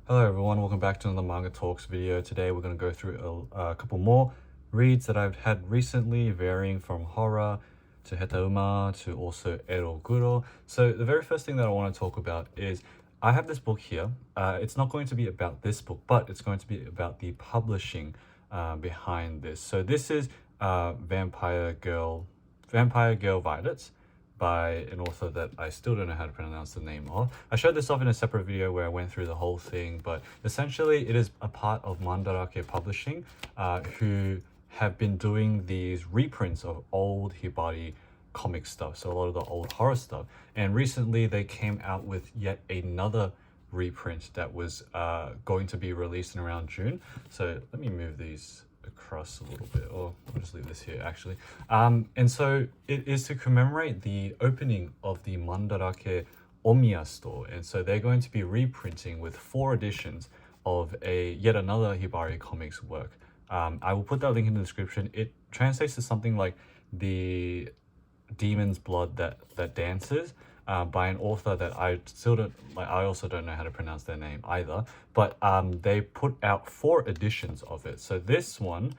Hello everyone, welcome back to another Manga Talks video. Today we're going to go through a couple more reads that I've had recently, varying from horror to hetauma to also eroguro. So the very first thing that I want to talk about is I have this book here. It's not going to be about this book, but it's going to be about the publishing behind this. So this is Vampire Girl Violets by an author that I still don't know how to pronounce the name of. I showed this off in a separate video where I went through the whole thing, but essentially it is a part of Mandarake Publishing, who have been doing these reprints of old Hibari comic stuff, so a lot of the old horror stuff. And recently they came out with yet another reprint that was going to be released in around June. So let me move these across a little bit, or I'll just leave this here actually. And so it is to commemorate the opening of the Mandarake Omiya store, and so they're going to be reprinting with 4 editions of yet another Hibari comics work. I will put that link in the description. It translates to something like the Demon's Blood that dances, by an author that I still don't like. I also don't know how to pronounce their name either, but they put out 4 editions of it. So this one,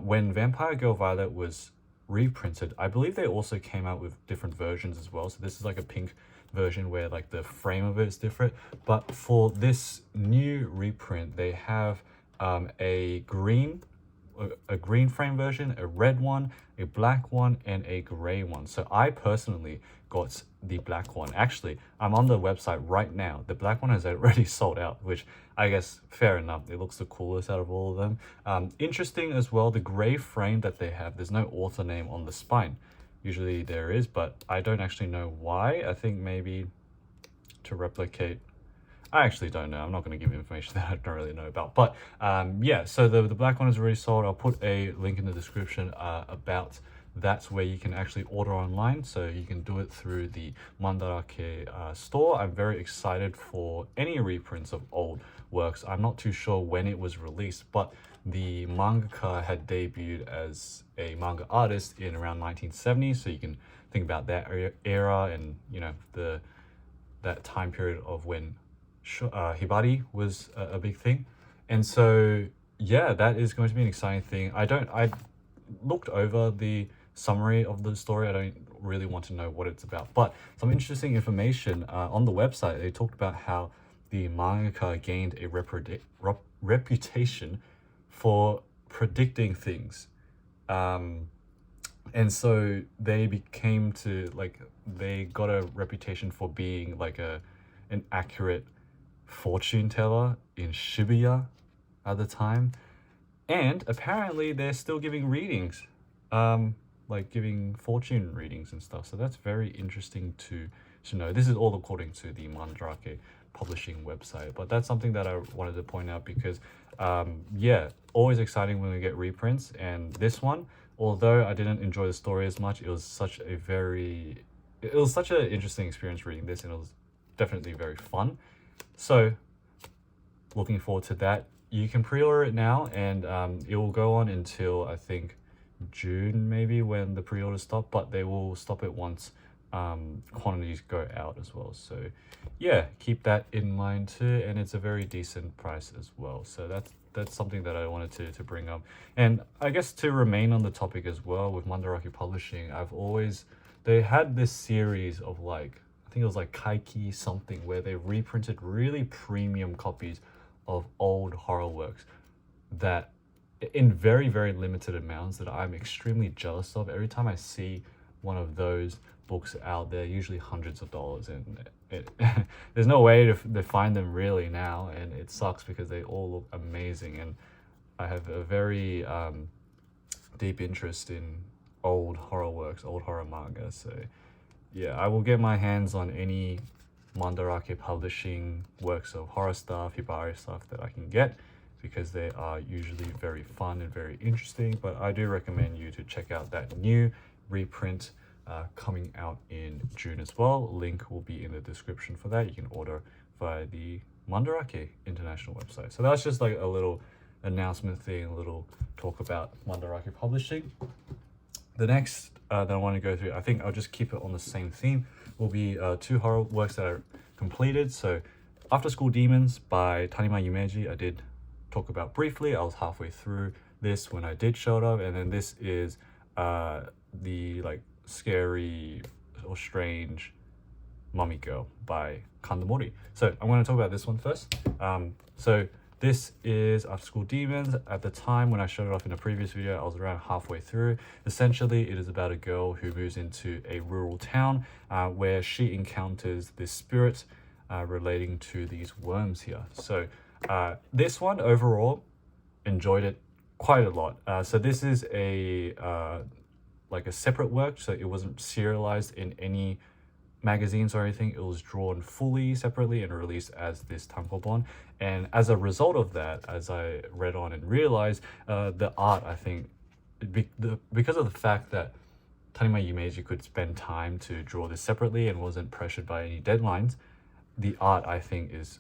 when Vampire Girl Violet was reprinted, I believe they also came out with different versions as well. So this is like a pink version where like the frame of it is different, but for this new reprint they have a green frame version, a red one, a black one, and a gray one. So I personally got the black one. Actually, I'm on the website right now. The black one has already sold out, which I guess fair enough. It looks the coolest out of all of them. Interesting as well, the gray frame that they have, there's no author name on the spine. Usually there is, but I don't actually know why. I think maybe to replicate, I actually don't know. I'm not going to give information that I don't really know about. But yeah, so the black one is already sold. I'll put a link in the description about that's where you can actually order online. So you can do it through the Mandarake store. I'm very excited for any reprints of old works. I'm not too sure when it was released, but the mangaka had debuted as a manga artist in around 1970. So you can think about that era and, you know, that time period of when Hibari was a big thing. And so yeah, that is going to be an exciting thing. I looked over the summary of the story. I don't really want to know what it's about, but some interesting information on the website. They talked about how the mangaka gained a reputation for predicting things, and so they got a reputation for being like an accurate fortune teller in Shibuya at the time. And apparently they're still giving readings, like giving fortune readings and stuff. So that's very interesting to know. This is all according to the Mandarake Publishing website, but that's something that I wanted to point out because yeah, always exciting when we get reprints. And this one, although I didn't enjoy the story as much, it was such an interesting experience reading this, and it was definitely very fun. So looking forward to that. You can pre-order it now, and it will go on until I think June maybe, when the pre-orders stop, but they will stop it once quantities go out as well. So yeah, keep that in mind too, and it's a very decent price as well. So that's something that I wanted to bring up. And I guess to remain on the topic as well with Mandarake Publishing, they had this series of like, I think it was like Kaiki something, where they reprinted really premium copies of old horror works that in very, very limited amounts that I'm extremely jealous of. Every time I see one of those books out there, usually hundreds of dollars, and there's no way to find them really now, and it sucks because they all look amazing. And I have a very deep interest in old horror works, old horror manga. So yeah, I will get my hands on any Mandarake Publishing works of horror stuff, Hibari stuff that I can get, because they are usually very fun and very interesting. But I do recommend you to check out that new reprint coming out in June as well. Link will be in the description for that. You can order via the Mandarake International website. So that's just like a little announcement thing, a little talk about Mandarake Publishing. The next that I want to go through, I think I'll just keep it on the same theme, will be 2 horror works that are completed. So After School Demons by Tanima Yumeji, I did talk about briefly. I was halfway through this when I did show it up, and then this is the like scary or strange mummy girl by Kanda Mori. So I'm going to talk about this one first. So this is After School Demons. At the time when I showed it off in a previous video, I was around halfway through. Essentially, it is about a girl who moves into a rural town where she encounters this spirit relating to these worms here. So this one overall, enjoyed it quite a lot. So this is a like a separate work, so it wasn't serialized in any magazines or anything. It was drawn fully separately and released as this tankobon. And as a result of that, as I read on and realized, the art, I think, because of the fact that Tanima Yumeji could spend time to draw this separately and wasn't pressured by any deadlines, the art, I think, is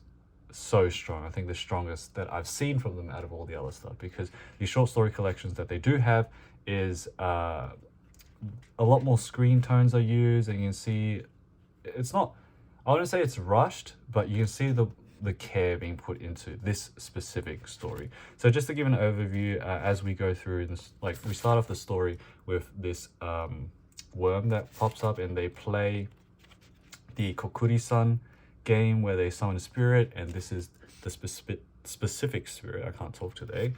so strong. I think the strongest that I've seen from them out of all the other stuff, because the short story collections that they do have is a lot more screen tones are used, and you can see it's not, I wouldn't say it's rushed, but you can see the care being put into this specific story. So just to give an overview, as we go through this, like we start off the story with this worm that pops up, and they play the Kokuri-san game where they summon a spirit, and this is the specific spirit. I can't talk today.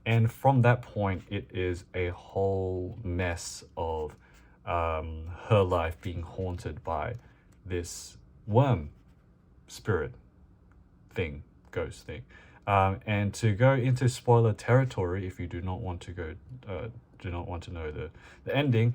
And from that point, it is a whole mess of her life being haunted by this worm spirit thing, ghost thing. And to go into spoiler territory, if you do not want to go, do not want to know the ending,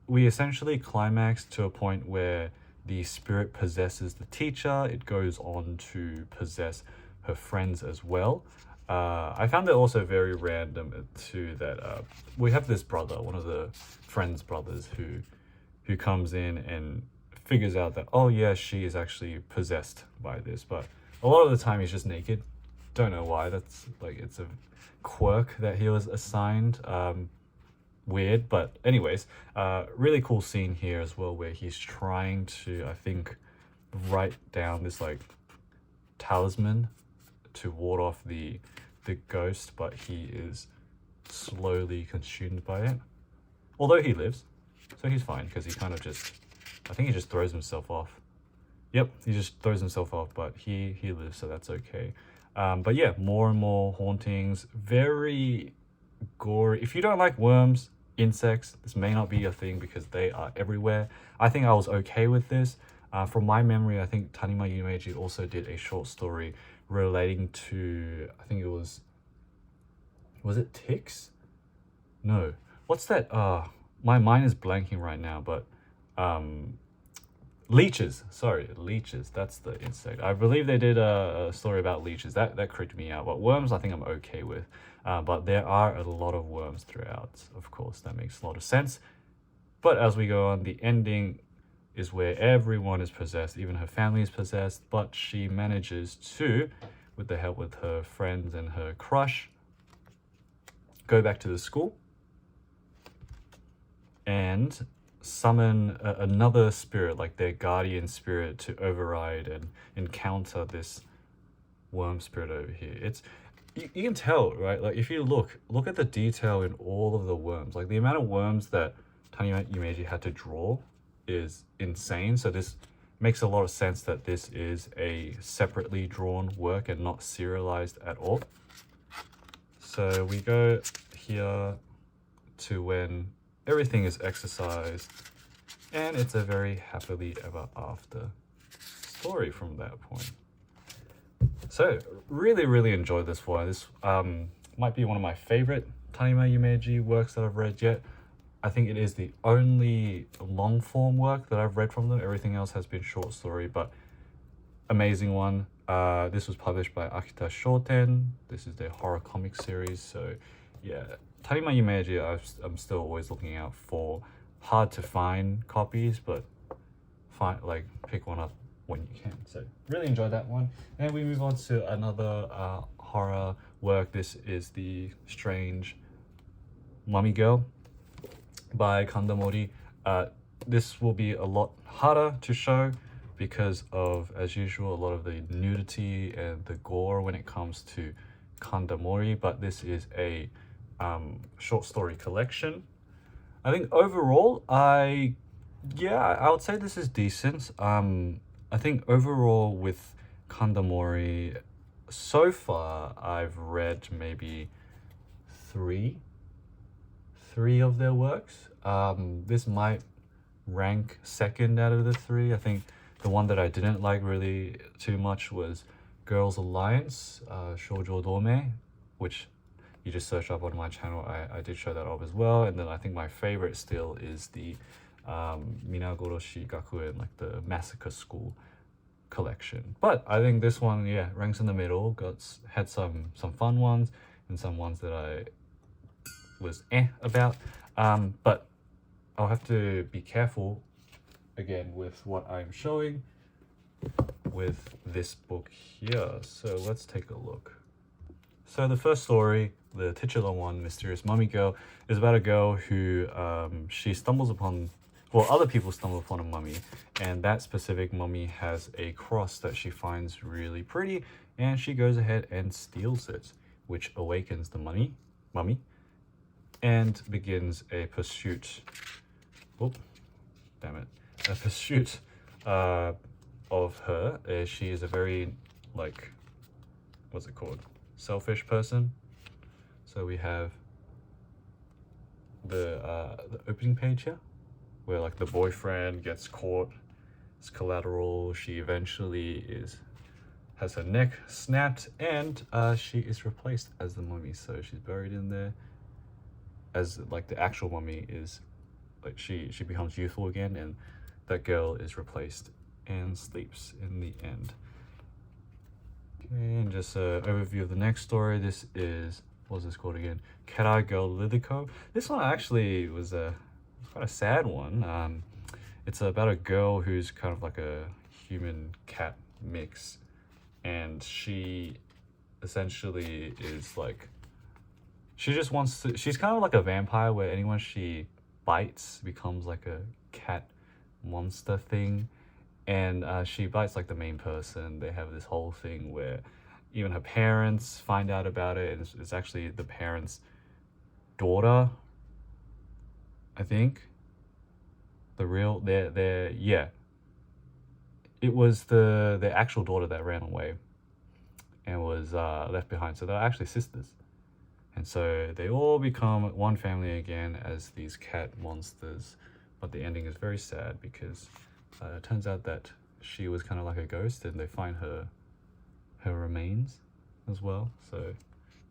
we essentially climax to a point where the spirit possesses the teacher. It goes on to possess her friends as well. I found it also very random too that we have this brother, one of the friend's brothers, who comes in and figures out that, oh yeah, she is actually possessed by this, but a lot of the time he's just naked. Don't know why. That's like, it's a quirk that he was assigned. Weird, but anyways, really cool scene here as well, where he's trying to, I think, write down this like talisman to ward off the ghost, but he is slowly consumed by it. Although he lives, so he's fine, because he kind of just, I think he just throws himself off. Yep, he just throws himself off, but he lives, so that's okay. But yeah, more and more hauntings, very gory. If you don't like worms, insects, this may not be a thing, because they are everywhere. I think I was okay with this. From my memory, I think Tanima Yumeji also did a short story relating to, I think it was it ticks? No. What's that? My mind is blanking right now, but leeches. Sorry, leeches. That's the insect. I believe they did a story about leeches. That creeped me out. But worms, I think I'm okay with. But there are a lot of worms throughout. Of course, that makes a lot of sense. But as we go on, the ending is where everyone is possessed. Even her family is possessed. But she manages to, with the help with her friends and her crush, go back to the school and summon another spirit, like their guardian spirit, to override and encounter this worm spirit over here. It's you can tell, right? Like if you look at the detail in all of the worms, like the amount of worms that Tanima Yumeji had to draw is insane. So this makes a lot of sense that this is a separately drawn work and not serialized at all. So we go here to when everything is exercised, and it's a very happily ever after story from that point. So really enjoyed this one. This might be one of my favorite Tanima Yumeji works that I've read yet. I think it is the only long form work that I've read from them. Everything else has been short story, but amazing one. This was published by Akita Shoten. This is their horror comic series. So yeah, Tanima Yumeji, I'm still always looking out for hard to find copies, but pick one up when you can. So really enjoyed that one. And we move on to another horror work. This is the Strange Mummy Girl by Kanda Mori. This will be a lot harder to show because of, as usual, a lot of the nudity and the gore when it comes to Kanda Mori, but this is a short story collection. I think overall, I would say this is decent. I think overall with Kanda Mori, so far I've read maybe three of their works. This might rank second out of the three. I think the one that I didn't like really too much was Girls Alliance, Shoujo Dome, which you just search up on my channel. I did show that off as well. And then I think my favorite still is the Minagoroshi Gakuen, like the Massacre School collection. But I think this one, yeah, ranks in the middle. Had some fun ones and some ones that I was about. But I'll have to be careful again with what I'm showing with this book here. So let's take a look. So the first story, the titular one, Mysterious Mummy Girl, is about a girl who she stumbles upon, well, other people stumble upon a mummy, and that specific mummy has a cross that she finds really pretty, and she goes ahead and steals it, which awakens the mummy, and begins a pursuit. Oh, damn it. A pursuit of her. She is a very, like, what's it called? Selfish person. So we have the opening page here, where like the boyfriend gets caught as collateral. She eventually has her neck snapped, and she is replaced as the mummy. So she's buried in there as like the actual mummy is, like she becomes youthful again, and that girl is replaced and sleeps in the end. Okay, and just an overview of the next story. This is, what was this called again? Cat-Eye Girl Lithiko. This one actually was quite a sad one. It's about a girl who's kind of like a human cat mix, and she essentially is like, she just wants to, she's kind of like a vampire where anyone she bites becomes like a cat monster thing, and she bites like the main person. They have this whole thing where even her parents find out about it, and it's actually the parents' daughter, I think. Yeah, it was the actual daughter that ran away and was left behind. So they're actually sisters, and so they all become one family again as these cat monsters. But the ending is very sad because it turns out that she was kind of like a ghost, and they find her remains as well. So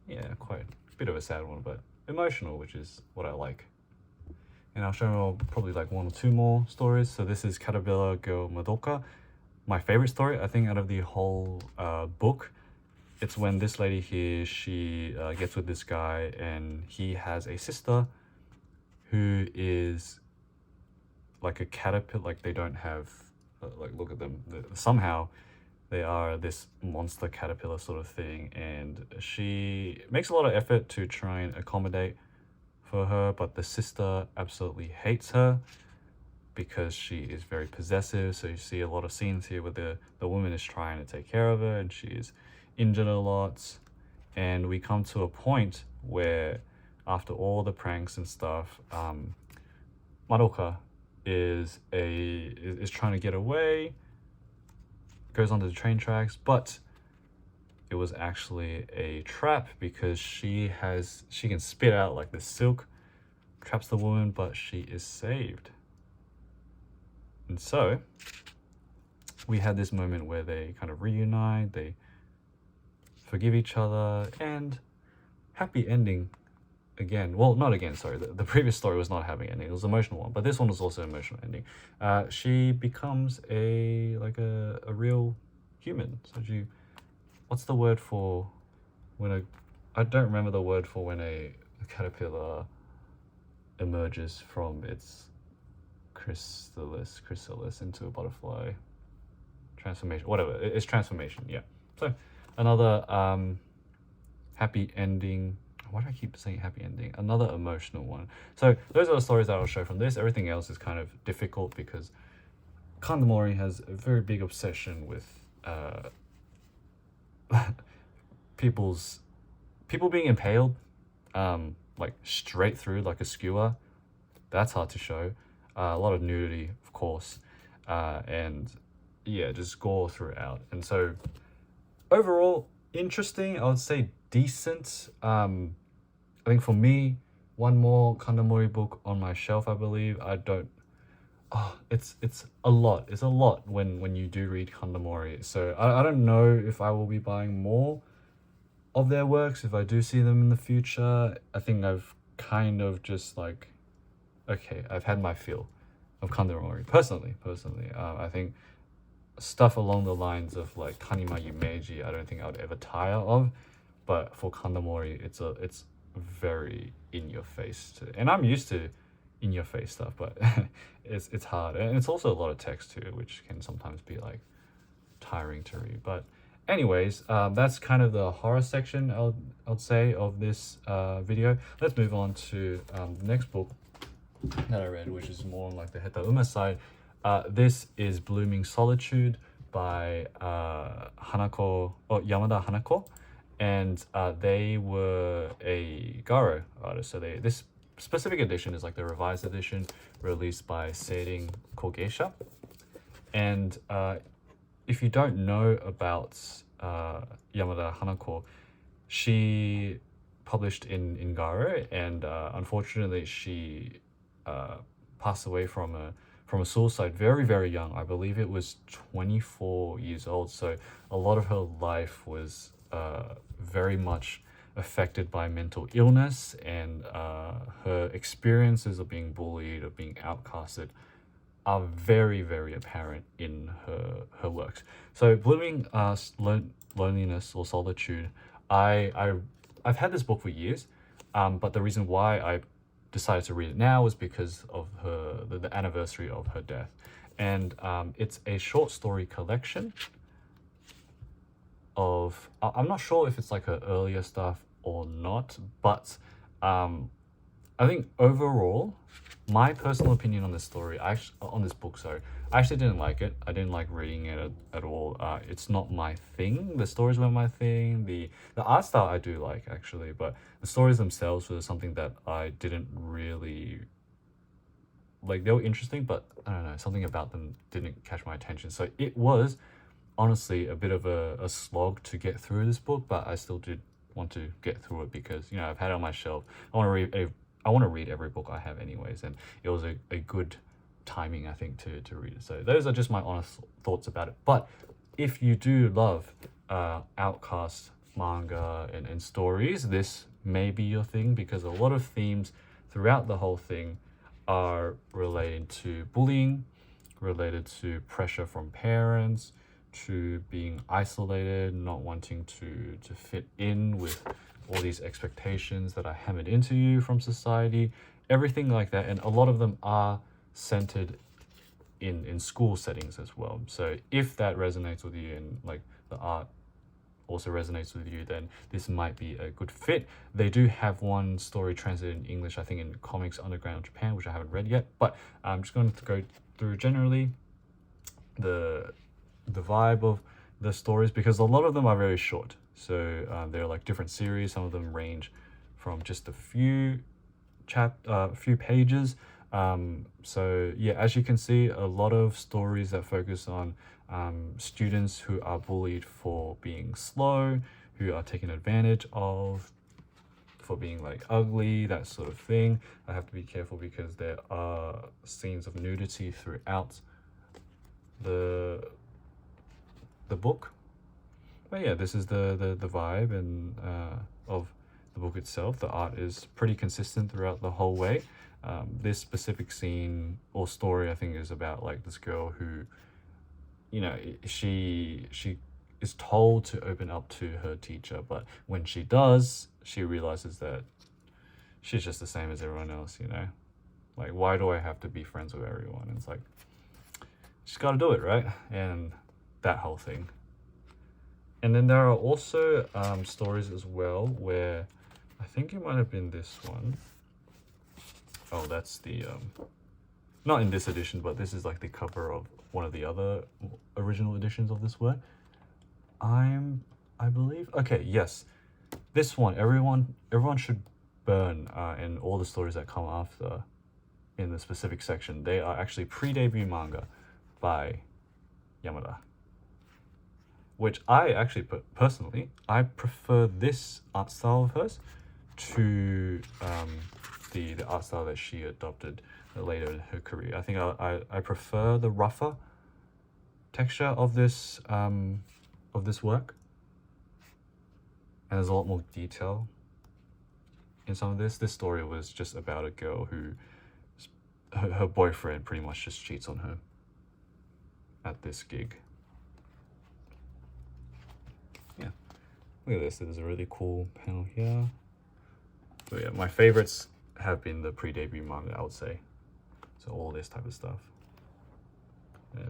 yeah, quite a bit of a sad one, but emotional, which is what I like. And I'll show probably like one or two more stories. So this is Caterpillar Girl Madoka. My favorite story, I think, out of the whole book. It's when this lady here, she gets with this guy, and he has a sister who is like a caterpillar. Like they don't have, like, look at them. Somehow they are this monster caterpillar sort of thing, and she makes a lot of effort to try and accommodate for her, but the sister absolutely hates her because she is very possessive. So you see a lot of scenes here where the woman is trying to take care of her, and she is injured a lot. And we come to a point where after all the pranks and stuff, Madoka is trying to get away, goes onto the train tracks, but it was actually a trap because she can spit out like the silk, traps the woman, but she is saved. And so we had this moment where they kind of reunite, they forgive each other, and happy ending again. Well, not again, sorry. The previous story was not a happy ending. It was an emotional one, but this one was also an emotional ending. She becomes a real human. So what's the word for when I don't remember the word for when a caterpillar emerges from its chrysalis into a butterfly. Transformation, whatever. It's transformation, yeah. So another happy ending. Why do I keep saying happy ending? Another emotional one. So those are the stories that I'll show from this. Everything else is kind of difficult because Kanda Mori has a very big obsession with people being impaled, like straight through like a skewer. That's hard to show. A lot of nudity, of course, and yeah, just gore throughout. And so overall, interesting. I would say decent. I think for me, one more Kanda Mori book on my shelf, I believe. I don't. Oh, it's a lot. It's a lot when you do read Kanda Mori. So I don't know if I will be buying more of their works if I do see them in the future. I think I've kind of just like, okay, I've had my fill of Kanda Mori personally. I think stuff along the lines of like Tanima Yumeji, I don't think I would ever tire of, but for Kanda Mori, it's very in your face and I'm used to in your face stuff, but it's hard, and it's also a lot of text too, which can sometimes be like tiring to read. But anyways, that's kind of the horror section I'd say of this video. Let's move on to the next book that I read, which is more on like the Heta-uma side. This is Blooming Solitude by Yamada Hanako, and they were a Garo artist. So this specific edition is like the revised edition released by Seirin Kogeisha. And if you don't know about Yamada Hanako, she published in Garo, and unfortunately she passed away from a suicide very, very young. I believe it was 24 years old. So a lot of her life was very much affected by mental illness, and her experiences of being bullied, of being outcasted, are very, very apparent in her works. So Blooming Loneliness or Solitude, I've had this book for years, but the reason why I decided to read it now was because of the anniversary of her death. And it's a short story collection of, I'm not sure if it's like her earlier stuff or not, but I think overall, my personal opinion on this story, on this book, sorry, I actually didn't like it. I didn't like reading it at all. It's not my thing. The stories weren't my thing. The art style I do like, actually, but the stories themselves were something that I didn't really like. They were interesting, but I don't know, something about them didn't catch my attention. So it was honestly a bit of a slog to get through this book, but I still did want to get through it because, you know, I've had it on my shelf. I want to read every book I have anyways, and it was a good timing, I think, to read it. So those are just my honest thoughts about it. But if you do love outcast manga and stories, this may be your thing, because a lot of themes throughout the whole thing are related to bullying, related to pressure from parents, to being isolated, not wanting to fit in with all these expectations that are hammered into you from society, everything like that. And a lot of them are centered in school settings as well. So if that resonates with you, and like the art also resonates with you, then this might be a good fit. They do have one story translated in English, I think in Comics Underground Japan, which I haven't read yet, but I'm just going to go through generally the vibe of the stories, because a lot of them are very short. So they're like different series. Some of them range from just a few pages. So yeah, as you can see, a lot of stories that focus on students who are bullied for being slow, who are taken advantage of, for being like ugly, that sort of thing. I have to be careful because there are scenes of nudity throughout the book. But yeah, this is the vibe and of the book itself. The art is pretty consistent throughout the whole way. This specific scene or story, I think, is about like this girl who, you know, she is told to open up to her teacher, but when she does, she realizes that she's just the same as everyone else, you know? Like, why do I have to be friends with everyone? It's like, she's got to do it, right? And that whole thing. And then there are also stories as well where, I think it might have been this one. Oh, that's the, not in this edition, but this is like the cover of one of the other original editions of this work. I believe, okay, yes, this one everyone should burn, and all the stories that come after in the specific section, they are actually pre-debut manga by Yamada, which I actually personally I prefer this art style of hers to the art style that she adopted later in her career. I think I prefer the rougher texture of this work, and there's a lot more detail in some of this. This story was just about a girl who her boyfriend pretty much just cheats on her at this gig. Yeah, look at this. There's a really cool panel here. But yeah, my favorites have been the pre-debut manga, I would say. So all this type of stuff.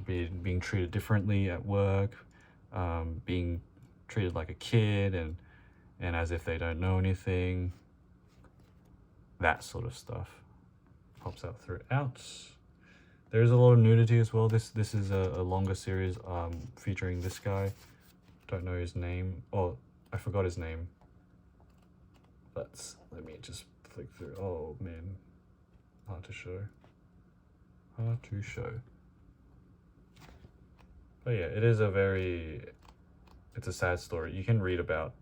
Being treated differently at work, being treated like a kid and as if they don't know anything. That sort of stuff pops out throughout. There's a lot of nudity as well. This is a longer series featuring this guy. Don't know his name. Oh, I forgot his name. Let me just flick through. Oh man, hard to show. But yeah, it's a sad story. You can read about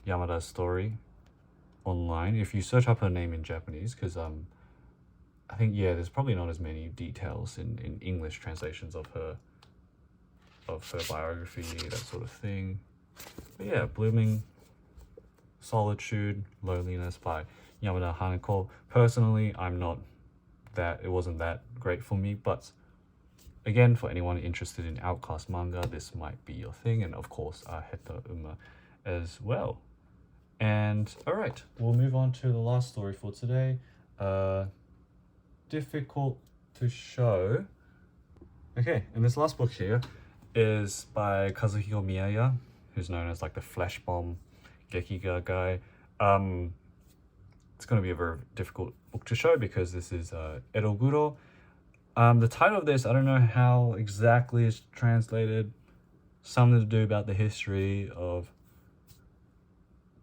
Yamada's story online if you search up her name in Japanese, because I think, yeah, there's probably not as many details in English translations of her biography, that sort of thing. But yeah, Blooming Solitude, Loneliness by Yamada Hanako. Personally, it wasn't that great for me, but again, for anyone interested in outcast manga, this might be your thing, and of course, Heta Uma as well. And alright, we'll move on to the last story for today. Difficult to show. Okay, and this last book here is by Kazuhiko Miyaya, who's known as like the Flash Bomb Gekiga guy. It's going to be a very difficult book to show because this is Eroguro. The title of this, I don't know how exactly it's translated. Something to do about the history of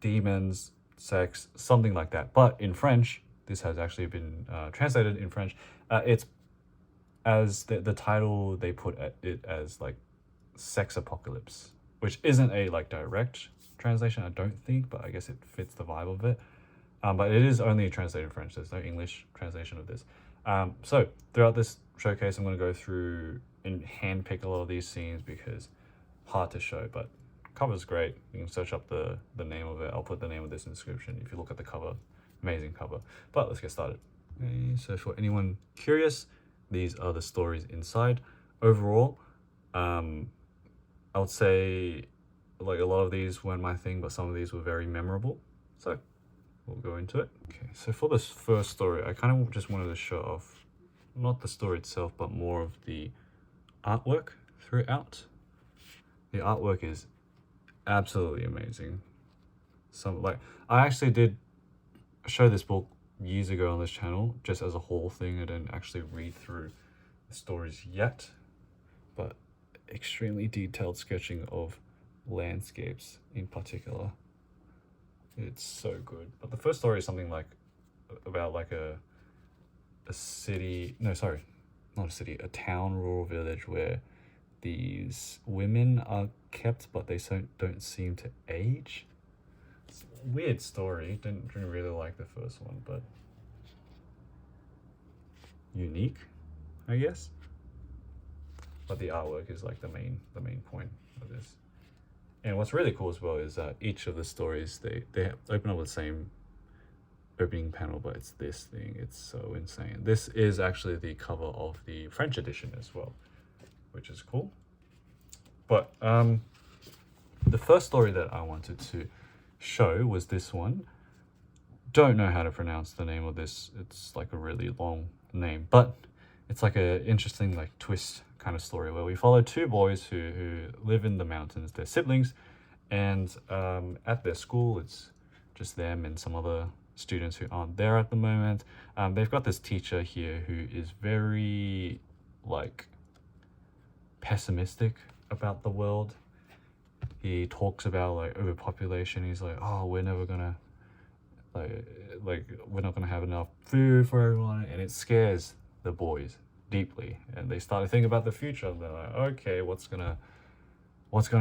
demons, sex, something like that. But in French, this has actually been translated in French. It's as the title, they put it as like Sexapocalypse, which isn't a like direct translation, I don't think, but I guess it fits the vibe of it. But it is only translated in French. There's no English translation of this. So throughout this showcase, I'm going to go through and handpick a lot of these scenes because hard to show, but cover's great. You can search up the name of it. I'll put the name of this in the description if you look at the cover. Amazing cover. But let's get started. Okay, so for anyone curious, these are the stories inside. Overall, I would say like a lot of these weren't my thing, but some of these were very memorable. So we'll go into it. Okay, so for this first story, I kind of just wanted to show off not the story itself, but more of the artwork throughout. The artwork is absolutely amazing. I actually did show this book years ago on this channel just as a whole thing. I didn't actually read through the stories yet, but extremely detailed sketching of landscapes in particular. It's so good. But the first story is something like about like a city, no, sorry, not a city, a town, rural village where these women are kept, but they don't seem to age. It's a weird story. Didn't really like the first one, but unique, I guess. But the artwork is like the main point of this. And what's really cool as well is that each of the stories, they open up with the same opening panel, but it's this thing. It's so insane. This is actually the cover of the French edition as well, which is cool. But the first story that I wanted to show was this one. Don't know how to pronounce the name of this. It's like a really long name, but it's like a interesting like twist kind of story where we follow two boys who live in the mountains. They're siblings, and at their school, it's just them and some other students who aren't there at the moment. They've got this teacher here who is very like pessimistic about the world. He talks about like overpopulation. He's like, oh, we're never gonna like we're not gonna have enough food for everyone, and it scares the boys deeply, and they start to think about the future. They're like, okay, what's gonna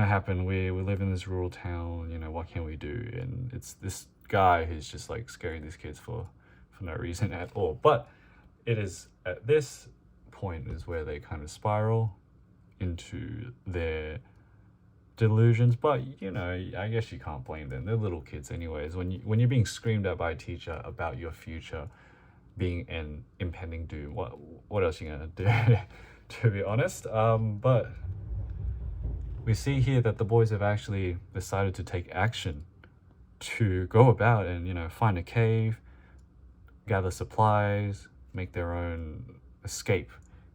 happen? We live in this rural town, you know, what can we do? And it's this guy who's just like scaring these kids for no reason at all. But it is at this point is where they kind of spiral into their delusions. But you know, I guess you can't blame them. They're little kids anyways. When you're being screamed at by a teacher about your future being an impending doom, what else are you gonna do? To be honest. But we see here that the boys have actually decided to take action to go about and, you know, find a cave, gather supplies, make their own escape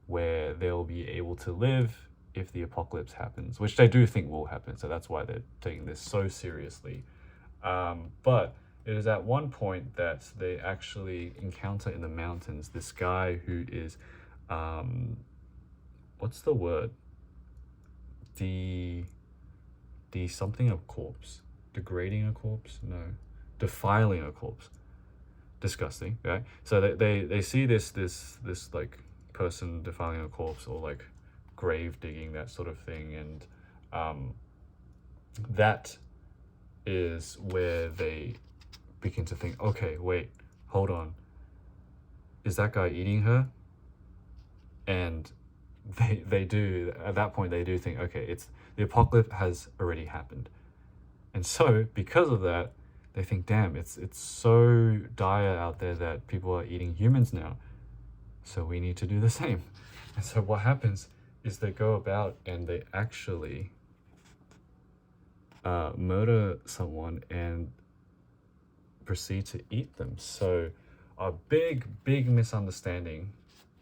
where they'll be able to live if the apocalypse happens, which they do think will happen. So that's why they're taking this so seriously. But it is at one point that they actually encounter in the mountains this guy who is, what's the word? Something a corpse. Degrading a corpse? No. Defiling a corpse. Disgusting, right? So they see this like person defiling a corpse, or like grave digging, that sort of thing, and that is where they begin to think, okay, wait, hold on, is that guy eating her? And they do, at that point they do think, okay, it's the apocalypse has already happened. And so because of that, they think, damn, it's so dire out there that people are eating humans now, so we need to do the same. And so what happens is they go about and they actually murder someone and proceed to eat them. So a big misunderstanding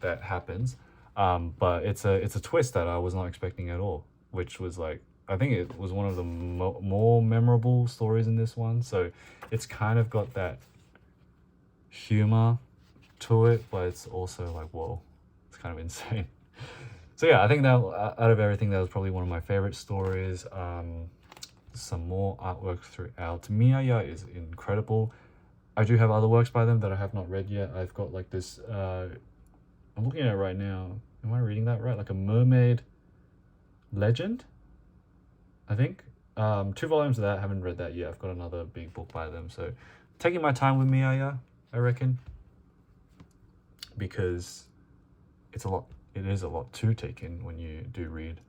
that happens, but it's a twist that I was not expecting at all, which was like, I think it was one of the more memorable stories in this one. So it's kind of got that humor to it, but it's also like, whoa, it's kind of insane. So yeah, I think that out of everything, that was probably one of my favorite stories. Some more artwork throughout. Miyaya is incredible. I do have other works by them that I have not read yet. I've got like this, I'm looking at it right now. Am I reading that right? Like a mermaid legend, I think. 2 volumes of that. I haven't read that yet. I've got another big book by them. So taking my time with Miyaya, I reckon, because it is a lot to take in when you do read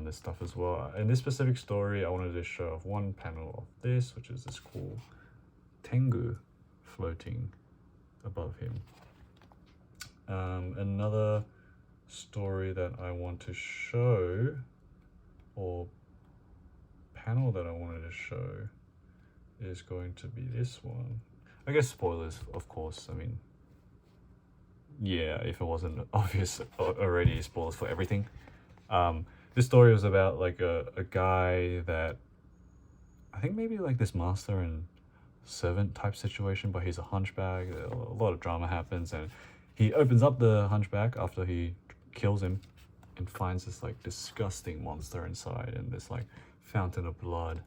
this stuff as well. In this specific story, I wanted to show off one panel of this, which is this cool Tengu floating above him. Another story that I want to show, or panel that I wanted to show, is going to be this one. I guess spoilers, of course. I mean, yeah, if it wasn't obvious already, spoilers for everything. This story was about like a guy that, I think maybe like this master and servant type situation, but he's a hunchback. A lot of drama happens, and he opens up the hunchback after he kills him and finds this like disgusting monster inside, and this like fountain of blood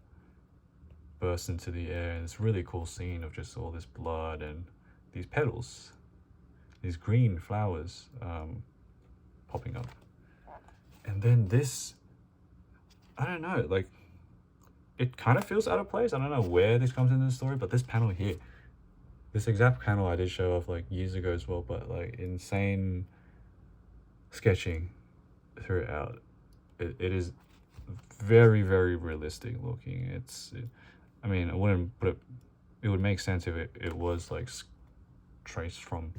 bursts into the air, and this really cool scene of just all this blood and these petals, these green flowers popping up. And then this, I don't know, like, it kind of feels out of place. I don't know where this comes into the story, but this panel here, this exact panel I did show off like years ago as well, but like insane sketching throughout. It is very, very realistic looking. I mean, I wouldn't put it would make sense if it was like traced from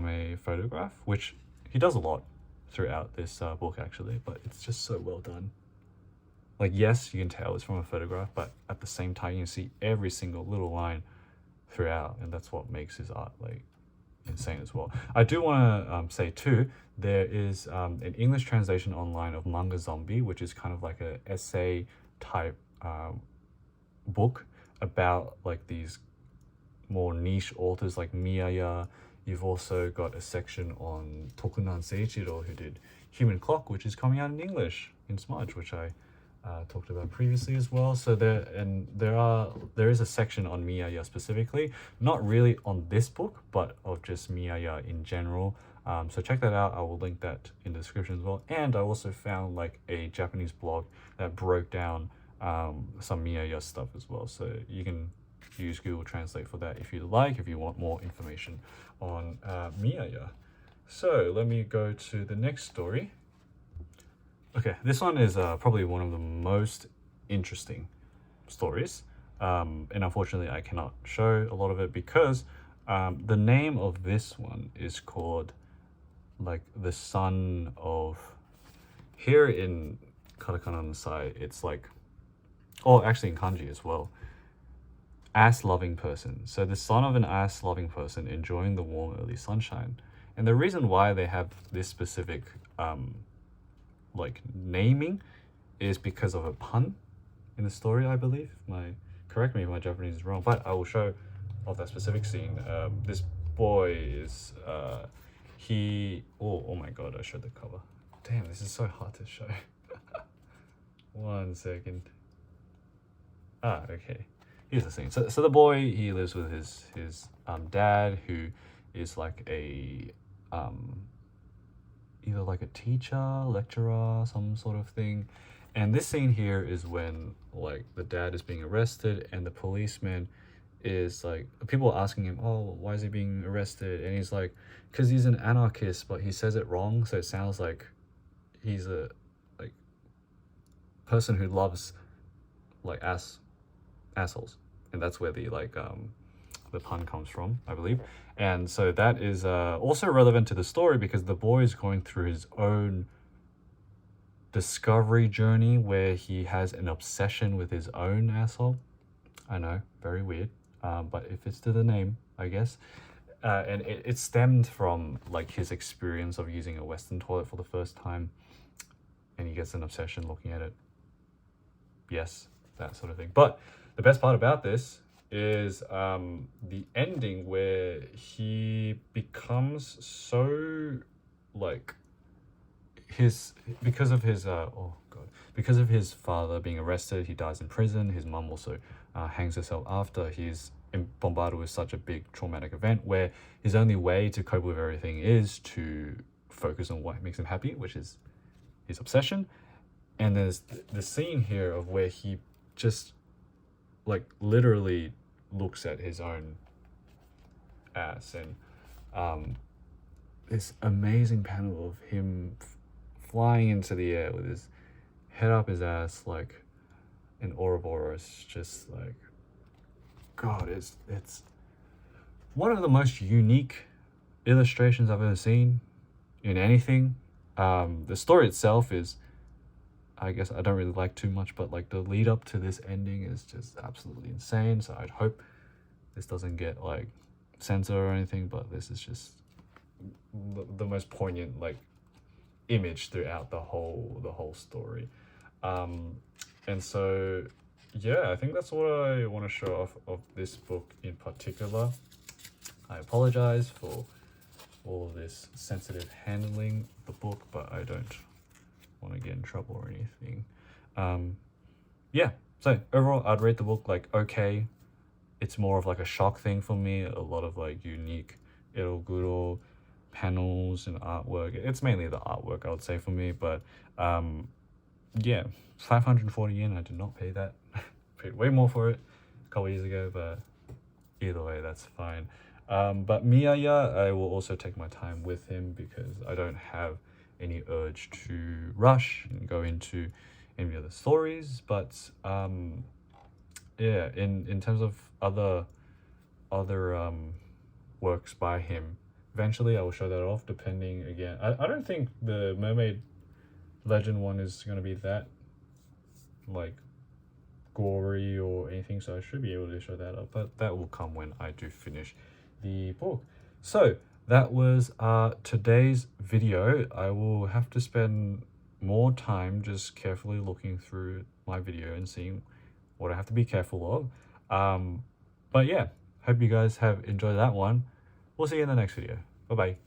a photograph, which he does a lot throughout this book actually, but it's just so well done. Like, yes, you can tell it's from a photograph, but at the same time you can see every single little line throughout, and that's what makes his art like insane as well. I do want to say too, there is an English translation online of Manga Zombie, which is kind of like a essay type book about like these more niche authors like Miyaya, You've also got a section on Tokunan Seiichiro, who did Human Clock, which is coming out in English in Smudge, which I talked about previously as well. So there is a section on Miyaya specifically, not really on this book, but of just Miyaya in general. So check that out. I will link that in the description as well. And I also found like a Japanese blog that broke down some Miyaya stuff as well. So you can use Google Translate for that if you like, if you want more information on Miyaya. So let me go to the next story. Okay, this one is probably one of the most interesting stories. And unfortunately, I cannot show a lot of it because the name of this one is called like the son of, here in katakana on the side, it's like, oh, actually in kanji as well, ass-loving person. So the son of an ass-loving person enjoying the warm early sunshine. And the reason why they have this specific like naming is because of a pun in the story, I believe. Correct me if my Japanese is wrong, but I will show of that specific scene. This boy is oh my god, I showed the cover. Damn, this is so hard to show. 1 second. Okay, here's the scene. So the boy, he lives with his dad, who is like a either like a teacher, lecturer, some sort of thing. And this scene here is when like the dad is being arrested and the policeman is like, people are asking him, oh, why is he being arrested? And he's like, because he's an anarchist, but he says it wrong, so it sounds like he's a like person who loves like assholes. And that's where the like the pun comes from, I believe. And so that is also relevant to the story because the boy is going through his own discovery journey where he has an obsession with his own asshole. I know, very weird, but it fits to the name, I guess. And it stemmed from like his experience of using a Western toilet for the first time, and he gets an obsession looking at it. Yes, that sort of thing. But the best part about this is the ending where he becomes so like because of his father being arrested, he dies in prison. His mum also hangs herself after he's bombarded with such a big traumatic event, where his only way to cope with everything is to focus on what makes him happy, which is his obsession. And there's the scene here of where he just like literally looks at his own ass, and this amazing panel of him flying into the air with his head up his ass like an Ouroboros, just like, god, it's one of the most unique illustrations I've ever seen in anything. The story itself is, I guess I don't really like too much, but like the lead up to this ending is just absolutely insane. So I'd hope this doesn't get like censored or anything, but this is just the most poignant like image throughout the whole story. And so yeah, I think that's what I want to show off of this book in particular. I apologize for all of this sensitive handling of the book, but I don't want to get in trouble or anything. Yeah, so overall I'd rate the book like okay. It's more of like a shock thing for me, a lot of like unique eroguro panels and artwork. It's mainly the artwork, I would say, for me, but yeah, 540 yen, I did not pay that. Paid way more for it a couple years ago, but either way, that's fine. But Miyaya, I will also take my time with him because I don't have any urge to rush and go into any other stories. But yeah, in terms of other works by him, eventually I will show that off, depending. Again, I don't think the Mermaid Legend one is going to be that like gory or anything, so I should be able to show that up, but that will come when I do finish the book. So that was today's video. I will have to spend more time just carefully looking through my video and seeing what I have to be careful of. But yeah, hope you guys have enjoyed that one. We'll see you in the next video. Bye bye.